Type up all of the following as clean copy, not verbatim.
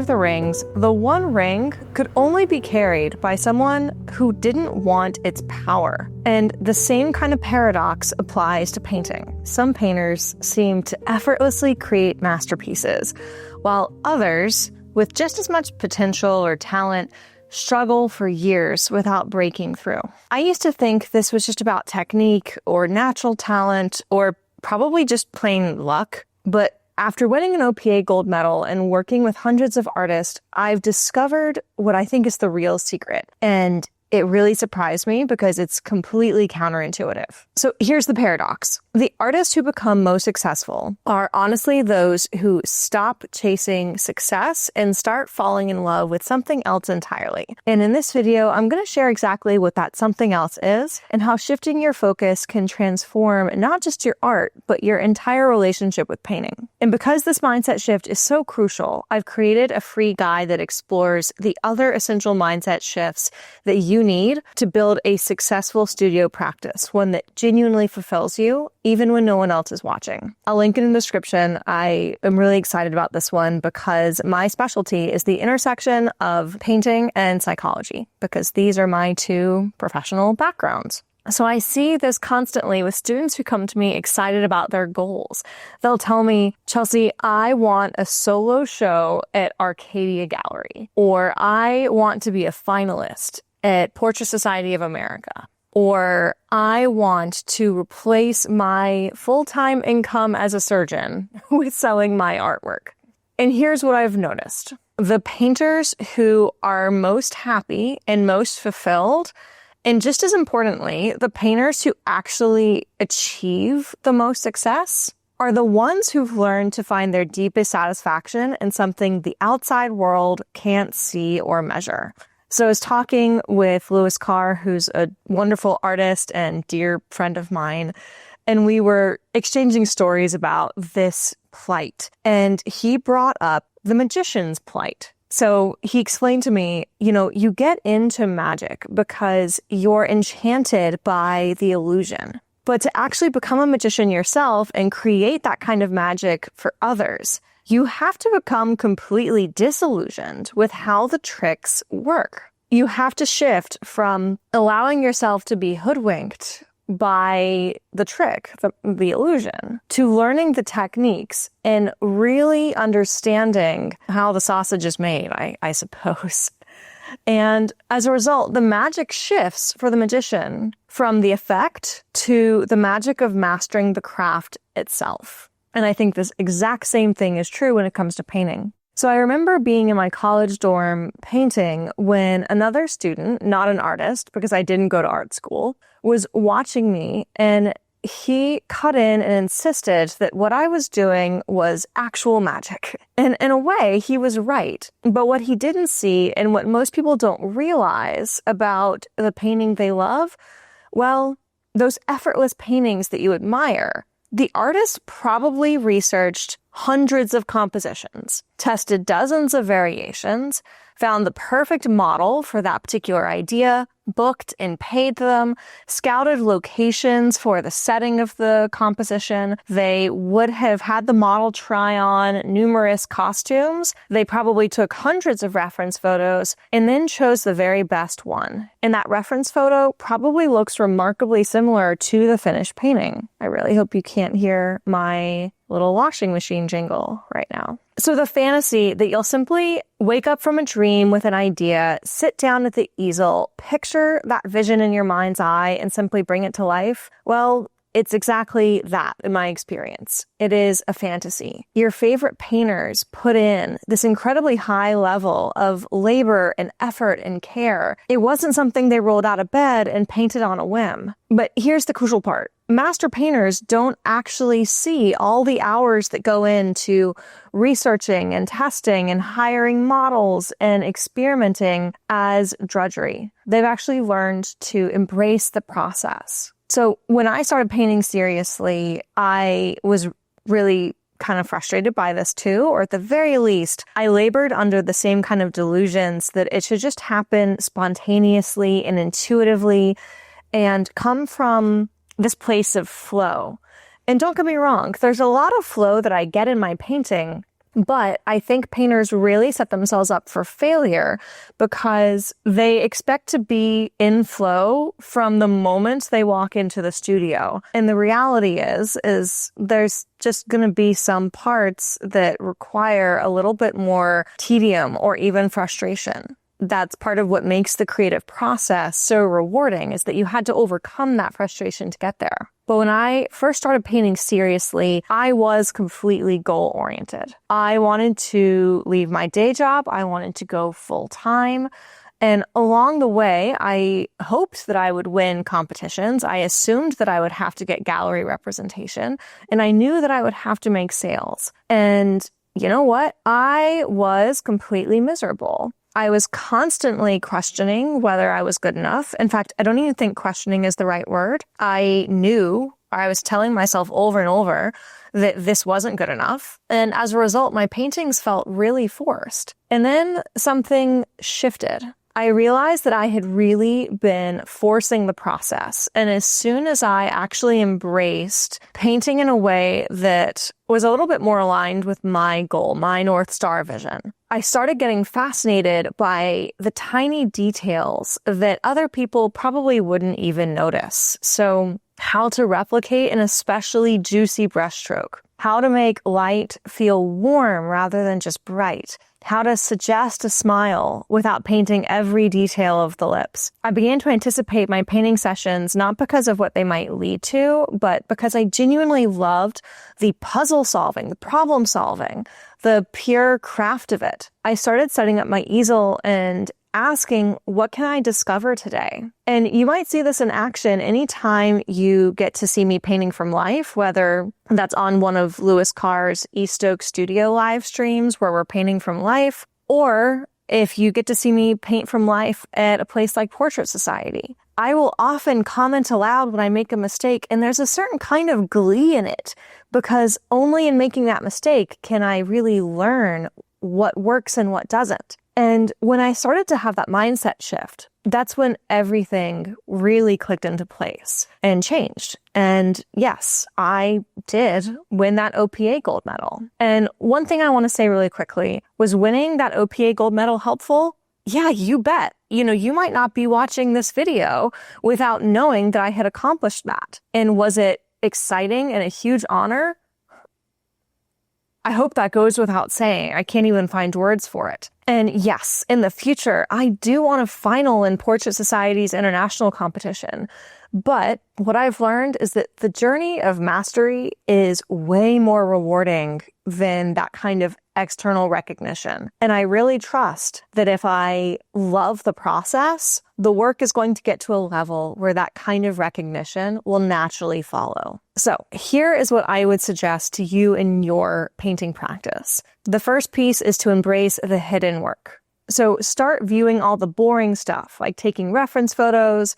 of the rings, the one ring could only be carried by someone who didn't want its power. And the same kind of paradox applies to painting. Some painters seem to effortlessly create masterpieces, while others, with just as much potential or talent, struggle for years without breaking through. I used to think this was just about technique or natural talent or probably just plain luck, but after winning an OPA gold medal and working with hundreds of artists, I've discovered what I think is the real secret. And it really surprised me because it's completely counterintuitive. So here's the paradox. The artists who become most successful are honestly those who stop chasing success and start falling in love with something else entirely. And in this video, I'm going to share exactly what that something else is and how shifting your focus can transform not just your art, but your entire relationship with painting. And because this mindset shift is so crucial, I've created a free guide that explores the other essential mindset shifts that you need to build a successful studio practice, one that genuinely fulfills you, even when no one else is watching. I'll link it in the description. I am really excited about this one because my specialty is the intersection of painting and psychology, because these are my two professional backgrounds. So I see this constantly with students who come to me excited about their goals. They'll tell me, Chelsea, I want a solo show at Arcadia Gallery, or I want to be a finalist at Portrait Society of America, or I want to replace my full-time income as a surgeon with selling my artwork. And here's what I've noticed. The painters who are most happy and most fulfilled, and just as importantly, the painters who actually achieve the most success, are the ones who've learned to find their deepest satisfaction in something the outside world can't see or measure. So I was talking with Lewis Carr, who's a wonderful artist and dear friend of mine, and we were exchanging stories about this plight. And he brought up the magician's plight. So he explained to me, you get into magic because you're enchanted by the illusion. But to actually become a magician yourself and create that kind of magic for others, you have to become completely disillusioned with how the tricks work. You have to shift from allowing yourself to be hoodwinked by the trick, the illusion, to learning the techniques and really understanding how the sausage is made, I suppose. And as a result, the magic shifts for the magician from the effect to the magic of mastering the craft itself. And I think this exact same thing is true when it comes to painting. So I remember being in my college dorm painting when another student, not an artist, because I didn't go to art school, was watching me, and he cut in and insisted that what I was doing was actual magic. And in a way, he was right. But what he didn't see, and what most people don't realize about the painting they love, well, those effortless paintings that you admire, the artist probably researched hundreds of compositions, tested dozens of variations, found the perfect model for that particular idea, booked and paid them, scouted locations for the setting of the composition. They would have had the model try on numerous costumes. They probably took hundreds of reference photos and then chose the very best one. And that reference photo probably looks remarkably similar to the finished painting. I really hope you can't hear my little washing machine jingle right now. So the fantasy that you'll simply wake up from a dream with an idea, sit down at the easel, picture that vision in your mind's eye, and simply bring it to life, well, it's exactly that in my experience. It is a fantasy. Your favorite painters put in this incredibly high level of labor and effort and care. It wasn't something they rolled out of bed and painted on a whim. But here's the crucial part. Master painters don't actually see all the hours that go into researching and testing and hiring models and experimenting as drudgery. They've actually learned to embrace the process. So when I started painting seriously, I was really kind of frustrated by this too, or at the very least, I labored under the same kind of delusions that it should just happen spontaneously and intuitively and come from this place of flow. And don't get me wrong, there's a lot of flow that I get in my painting, But I think painters really set themselves up for failure because they expect to be in flow from the moment they walk into the studio. And the reality is there's just going to be some parts that require a little bit more tedium or even frustration. That's part of what makes the creative process so rewarding, is that you had to overcome that frustration to get there. But when I first started painting seriously, I was completely goal-oriented. I wanted to leave my day job. I wanted to go full-time. And along the way, I hoped that I would win competitions. I assumed that I would have to get gallery representation. And I knew that I would have to make sales. And you know what? I was completely miserable. I was constantly questioning whether I was good enough. In fact, I don't even think questioning is the right word. I was telling myself over and over that this wasn't good enough. And as a result, my paintings felt really forced. And then something shifted. I realized that I had really been forcing the process. And as soon as I actually embraced painting in a way that was a little bit more aligned with my goal, my North Star vision, I started getting fascinated by the tiny details that other people probably wouldn't even notice. So how to replicate an especially juicy brushstroke, how to make light feel warm rather than just bright, how to suggest a smile without painting every detail of the lips. I began to anticipate my painting sessions not because of what they might lead to, but because I genuinely loved the puzzle solving, the problem solving, the pure craft of it. I started setting up my easel and asking, what can I discover today? And you might see this in action anytime you get to see me painting from life, whether that's on one of Lewis Carr's East Oak Studio live streams where we're painting from life, or if you get to see me paint from life at a place like Portrait Society. I will often comment aloud when I make a mistake, and there's a certain kind of glee in it, because only in making that mistake can I really learn what works and what doesn't. And when I started to have that mindset shift, that's when everything really clicked into place and changed. And yes, I did win that OPA gold medal. And one thing I want to say really quickly, was winning that OPA gold medal helpful? Yeah, you bet. You might not be watching this video without knowing that I had accomplished that. And was it exciting and a huge honor? I hope that goes without saying. I can't even find words for it. And yes, in the future, I do want to final in Portrait Society's international competition. But what I've learned is that the journey of mastery is way more rewarding than that kind of external recognition. And I really trust that if I love the process, the work is going to get to a level where that kind of recognition will naturally follow. So here is what I would suggest to you in your painting practice. The first piece is to embrace the hidden work. So start viewing all the boring stuff, like taking reference photos,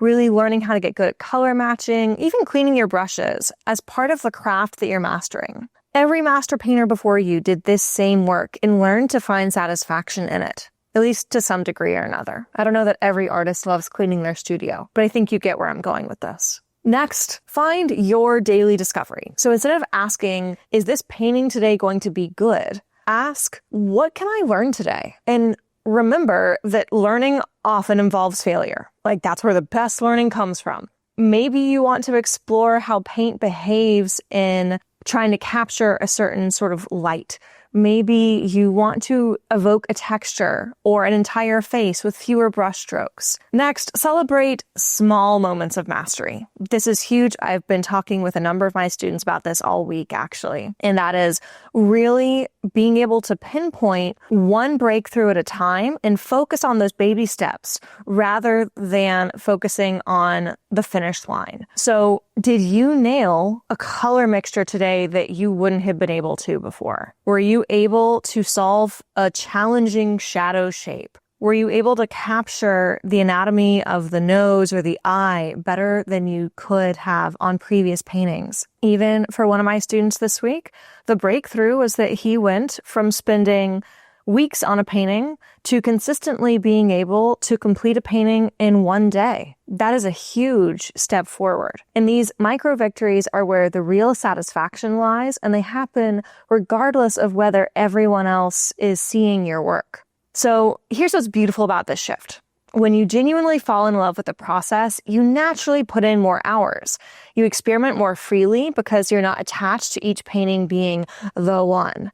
really learning how to get good at color matching, even cleaning your brushes as part of the craft that you're mastering. Every master painter before you did this same work and learned to find satisfaction in it, at least to some degree or another. I don't know that every artist loves cleaning their studio, but I think you get where I'm going with this. Next, find your daily discovery. So instead of asking, is this painting today going to be good? Ask, what can I learn today? And remember that learning often involves failure. Like, that's where the best learning comes from. Maybe you want to explore how paint behaves in trying to capture a certain sort of light. Maybe you want to evoke a texture or an entire face with fewer brush strokes. Next, celebrate small moments of mastery. This is huge. I've been talking with a number of my students about this all week, actually. And that is really being able to pinpoint one breakthrough at a time and focus on those baby steps rather than focusing on the finish line. So, did you nail a color mixture today that you wouldn't have been able to before? Were you able to solve a challenging shadow shape? Were you able to capture the anatomy of the nose or the eye better than you could have on previous paintings? Even for one of my students this week, the breakthrough was that he went from spending weeks on a painting to consistently being able to complete a painting in one day. That is a huge step forward. And these micro victories are where the real satisfaction lies, and they happen regardless of whether everyone else is seeing your work. So here's what's beautiful about this shift. When you genuinely fall in love with the process, you naturally put in more hours. You experiment more freely because you're not attached to each painting being the one.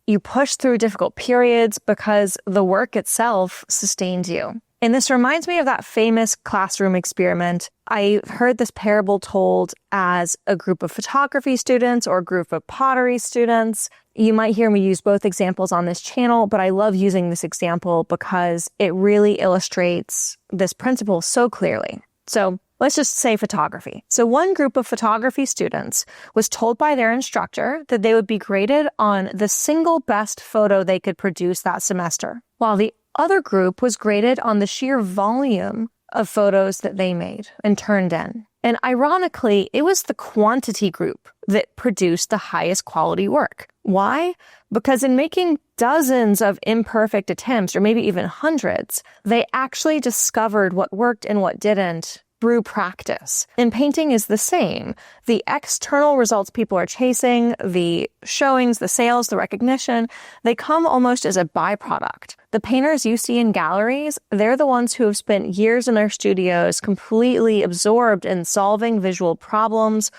You push through difficult periods because the work itself sustains you. And this reminds me of that famous classroom experiment. I heard this parable told as a group of photography students or a group of pottery students. You might hear me use both examples on this channel, but I love using this example because it really illustrates this principle so clearly. So let's just say photography. So one group of photography students was told by their instructor that they would be graded on the single best photo they could produce that semester, while the other group was graded on the sheer volume of photos that they made and turned in. And ironically, it was the quantity group that produced the highest quality work. Why? Because in making dozens of imperfect attempts, or maybe even hundreds, they actually discovered what worked and what didn't through practice. And painting is the same. The external results people are chasing, the showings, the sales, the recognition, they come almost as a byproduct. The painters you see in galleries, they're the ones who have spent years in their studios completely absorbed in solving visual problems,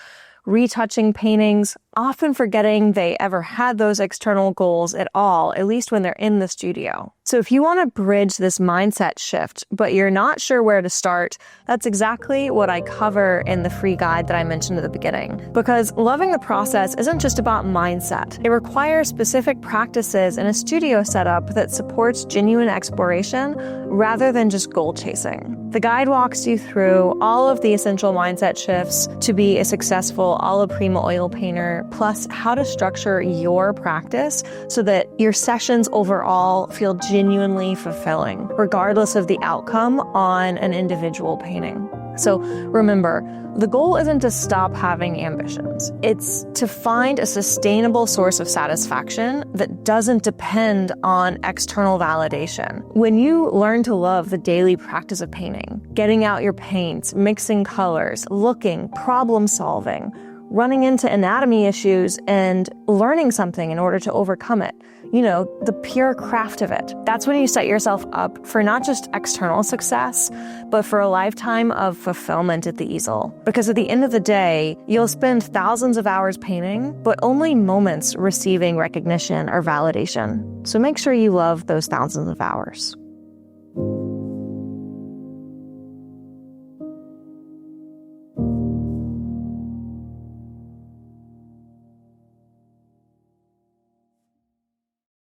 retouching paintings, often forgetting they ever had those external goals at all, at least when they're in the studio. So if you want to bridge this mindset shift, but you're not sure where to start, that's exactly what I cover in the free guide that I mentioned at the beginning. Because loving the process isn't just about mindset. It requires specific practices and a studio setup that supports genuine exploration rather than just goal chasing. The guide walks you through all of the essential mindset shifts to be a successful alla prima oil painter, plus how to structure your practice so that your sessions overall feel genuinely fulfilling, regardless of the outcome on an individual painting. So remember, the goal isn't to stop having ambitions. It's to find a sustainable source of satisfaction that doesn't depend on external validation. When you learn to love the daily practice of painting, getting out your paints, mixing colors, looking, problem solving, running into anatomy issues and learning something in order to overcome it, the pure craft of it. That's when you set yourself up for not just external success, but for a lifetime of fulfillment at the easel. Because at the end of the day, you'll spend thousands of hours painting, but only moments receiving recognition or validation. So make sure you love those thousands of hours.